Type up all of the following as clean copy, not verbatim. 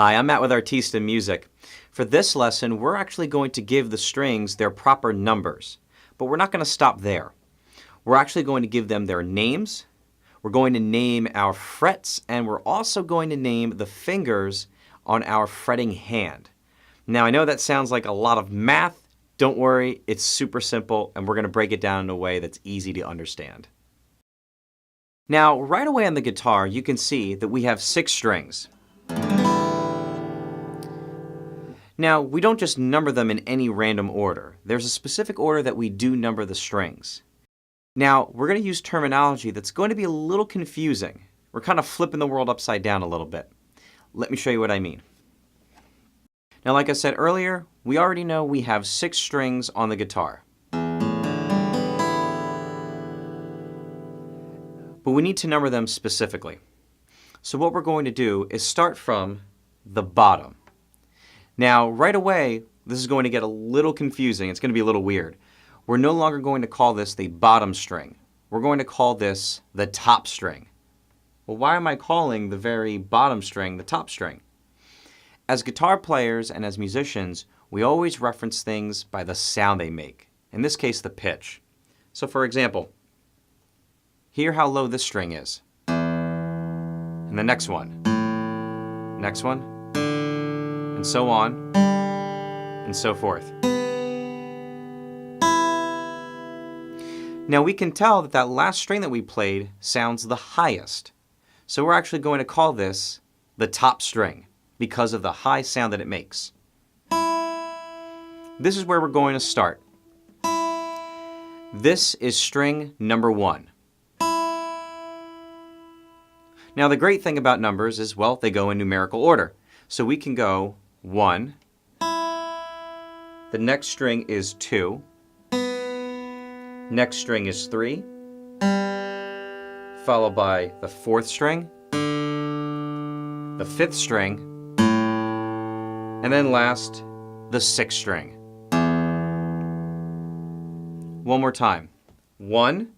Hi, I'm Matt with Artista Music. For this lesson, we're actually going to give the strings their proper numbers, but we're not going to stop there. We're actually going to give them their names, we're going to name our frets, and we're also going to name the fingers on our fretting hand. Now, I know that sounds like a lot of math. Don't worry, it's super simple, and we're going to break it down in a way that's easy to understand. Now, right away on the guitar, you can see that we have 6 strings. Now, we don't just number them in any random order. There's a specific order that we do number the strings. Now, we're going to use terminology that's going to be a little confusing. We're kind of flipping the world upside down a little bit. Let me show you what I mean. Now, like I said earlier, we already know we have 6 strings on the guitar. But we need to number them specifically. So what we're going to do is start from the bottom. Now, right away, this is going to get a little confusing. It's going to be a little weird. We're no longer going to call this the bottom string. We're going to call this the top string. Well, why am I calling the very bottom string the top string? As guitar players and as musicians, we always reference things by the sound they make. In this case, the pitch. So for example, hear how low this string is. And the next one. Next one. And so on, and so forth. Now we can tell that that last string that we played sounds the highest. So we're actually going to call this the top string because of the high sound that it makes. This is where we're going to start. This is string number 1. Now the great thing about numbers is, well, they go in numerical order. So we can go 1, the next string is 2, next string is 3, followed by the 4th string, the 5th string, and then last, the 6th string. One more time. 1,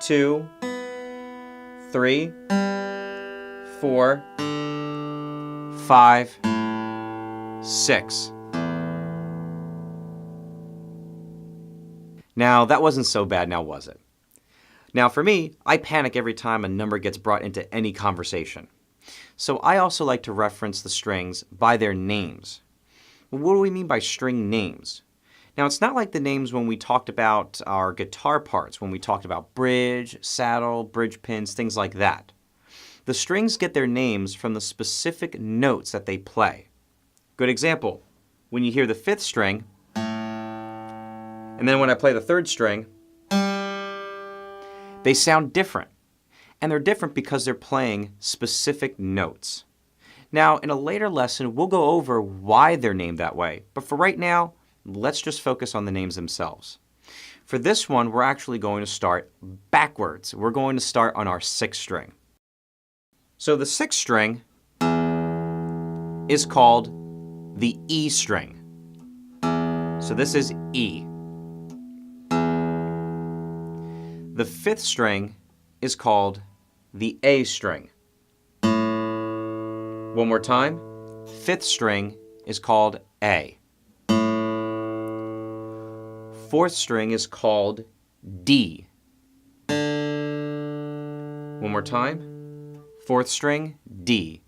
2, 3, 4, 5, 6. Now, that wasn't so bad, now was it? Now, for me, I panic every time a number gets brought into any conversation. So I also like to reference the strings by their names. What do we mean by string names? Now, it's not like the names when we talked about our guitar parts, when we talked about bridge, saddle, bridge pins, things like that. The strings get their names from the specific notes that they play. Good example, when you hear the 5th string, and then when I play the 3rd string, they sound different. And they're different because they're playing specific notes. Now, in a later lesson, we'll go over why they're named that way. But for right now, let's just focus on the names themselves. For this one, we're actually going to start backwards. We're going to start on our 6th string. So the 6th string is called the E string. So this is E. The 5th string is called the A string. One more time. 5th string is called A. 4th string is called D. One more time. 4th string, D.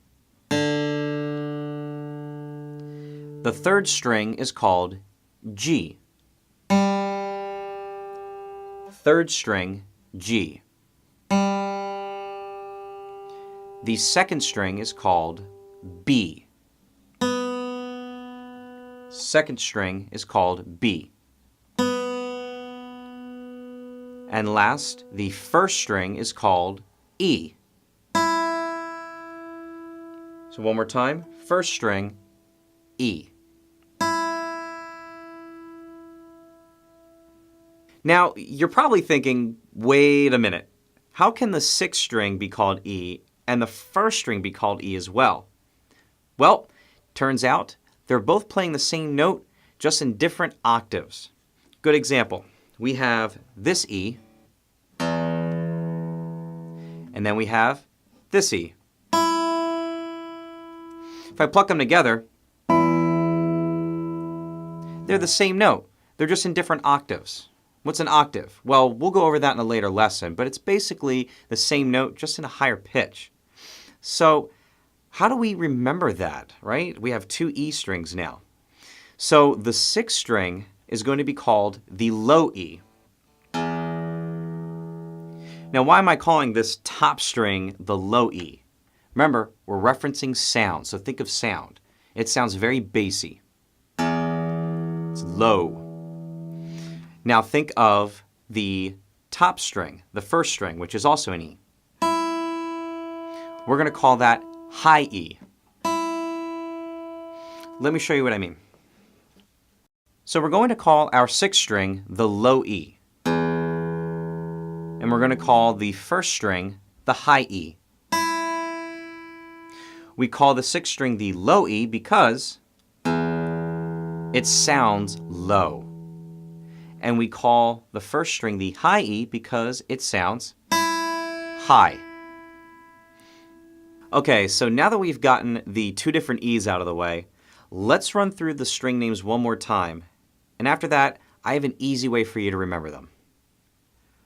The 3rd string is called G. 3rd string, G. The 2nd string is called B. 2nd string is called B. And last, the 1st string is called E. So one more time, 1st string, E. Now, you're probably thinking, wait a minute. How can the 6th string be called E and the 1st string be called E as well? Well, turns out they're both playing the same note, just in different octaves. Good example. We have this E, and then we have this E. If I pluck them together, they're the same note. They're just in different octaves. What's an octave? Well, we'll go over that in a later lesson, but it's basically the same note, just in a higher pitch. So how do we remember that, right? We have two E strings now. So the sixth string is going to be called the low E. Now, why am I calling this top string the low E? Remember, we're referencing sound, so think of sound. It sounds very bassy. It's low. Now think of the top string, the first string, which is also an E. We're going to call that high E. Let me show you what I mean. So we're going to call our sixth string the low E. And we're going to call the first string the high E. We call the sixth string the low E because it sounds low. And we call the first string the high E because it sounds high. Okay, so now that we've gotten the two different E's out of the way, let's run through the string names one more time. And after that, I have an easy way for you to remember them.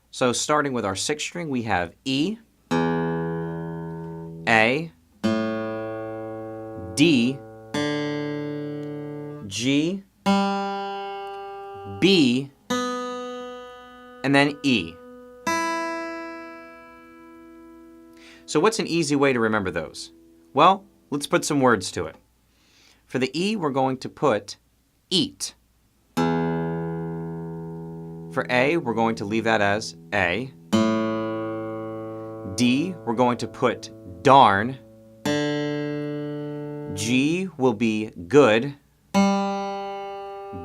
So starting with our sixth string, we have E, A, D, G, B, and then E. So what's an easy way to remember those? Well, let's put some words to it. For the E, we're going to put eat. For A, we're going to leave that as A. D, we're going to put darn. G will be good.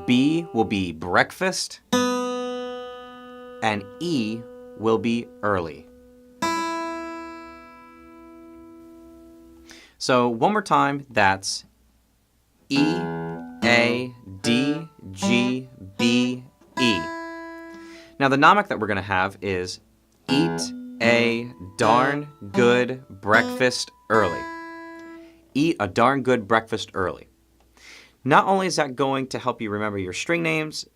B will be breakfast. And E will be early. So one more time, that's E, A, D, G, B, E. Now the mnemonic that we're going to have is eat a darn good breakfast early. Eat a darn good breakfast early. Not only is that going to help you remember your string names,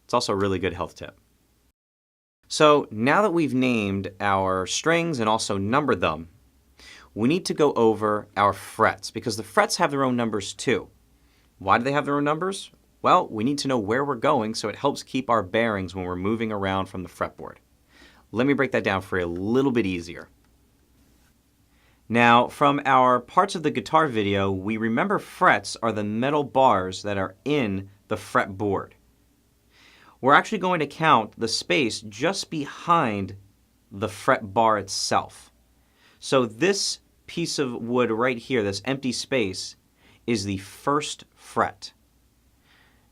it's also a really good health tip. So now that we've named our strings and also numbered them, we need to go over our frets because the frets have their own numbers too. Why do they have their own numbers? Well, we need to know where we're going so it helps keep our bearings when we're moving around from the fretboard. Let me break that down for you a little bit easier. Now, from our parts of the guitar video, we remember frets are the metal bars that are in the fretboard. We're actually going to count the space just behind the fret bar itself. So this piece of wood right here, this empty space, is the first fret.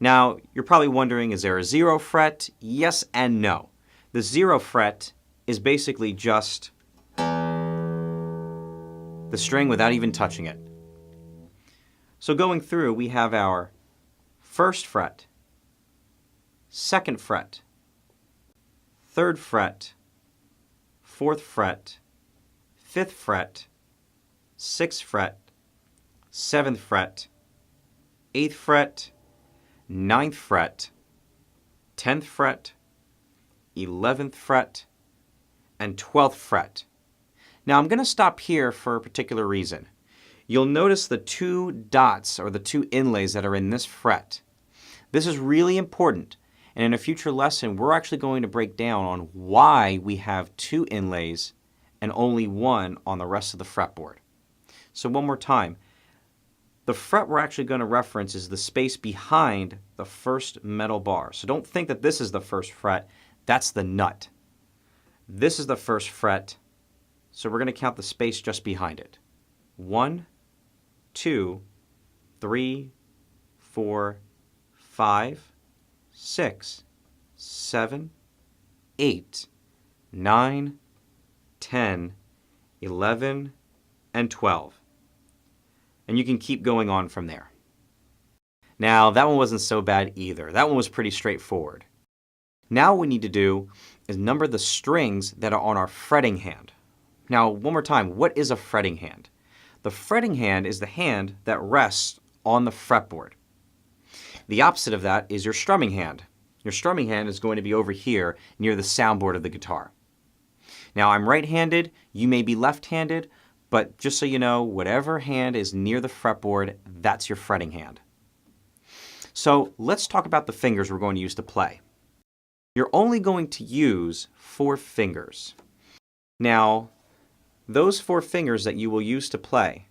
Now, you're probably wondering, is there a 0 fret? Yes and no. The 0 fret is basically just the string without even touching it. So going through, we have our first fret, second fret, third fret, fourth fret, fifth fret, sixth fret, seventh fret, eighth fret, ninth fret, 10th fret, 11th fret, and 12th fret. Now I'm going to stop here for a particular reason. You'll notice the two dots or the two inlays that are in this fret. This is really important, and in a future lesson we're actually going to break down on why we have two inlays and only one on the rest of the fretboard. So one more time. The fret we're actually going to reference is the space behind the first metal bar. So don't think that this is the first fret. That's the nut. This is the first fret. So we're going to count the space just behind it. 1, 2, 3, 4, 5, 6, 7, 8, 9, 10, 11, and 12. And you can keep going on from there. Now, that one wasn't so bad either. That one was pretty straightforward. Now what we need to do is number the strings that are on our fretting hand. Now, one more time, what is a fretting hand? The fretting hand is the hand that rests on the fretboard. The opposite of that is your strumming hand. Your strumming hand is going to be over here near the soundboard of the guitar. Now I'm right-handed, you may be left-handed, but just so you know, whatever hand is near the fretboard, that's your fretting hand. So let's talk about the fingers we're going to use to play. You're only going to use 4 fingers. Now, those 4 fingers that you will use to play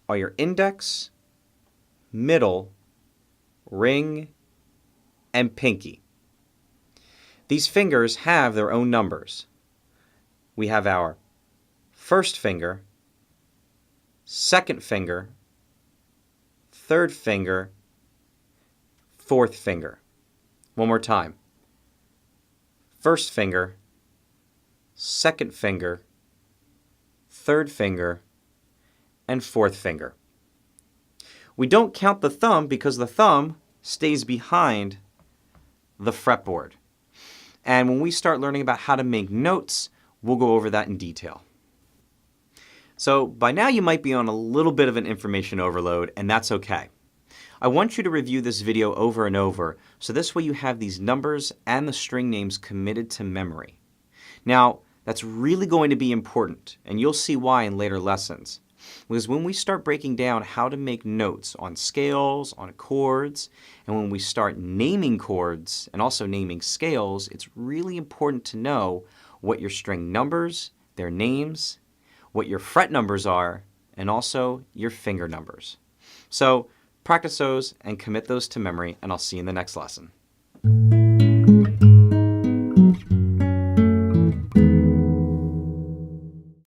are your index, middle, ring, and pinky. These fingers have their own numbers. We have our first finger, second finger, third finger, fourth finger. One more time. First finger, second finger, third finger, and fourth finger. We don't count the thumb because the thumb stays behind the fretboard. And when we start learning about how to make notes, we'll go over that in detail. So by now you might be on a little bit of an information overload, and that's okay. I want you to review this video over and over, so this way you have these numbers and the string names committed to memory. Now, that's really going to be important, and you'll see why in later lessons. Because when we start breaking down how to make notes on scales, on chords, and when we start naming chords and also naming scales, it's really important to know what your string numbers, their names, what your fret numbers are, and also your finger numbers. So practice those and commit those to memory, and I'll see you in the next lesson.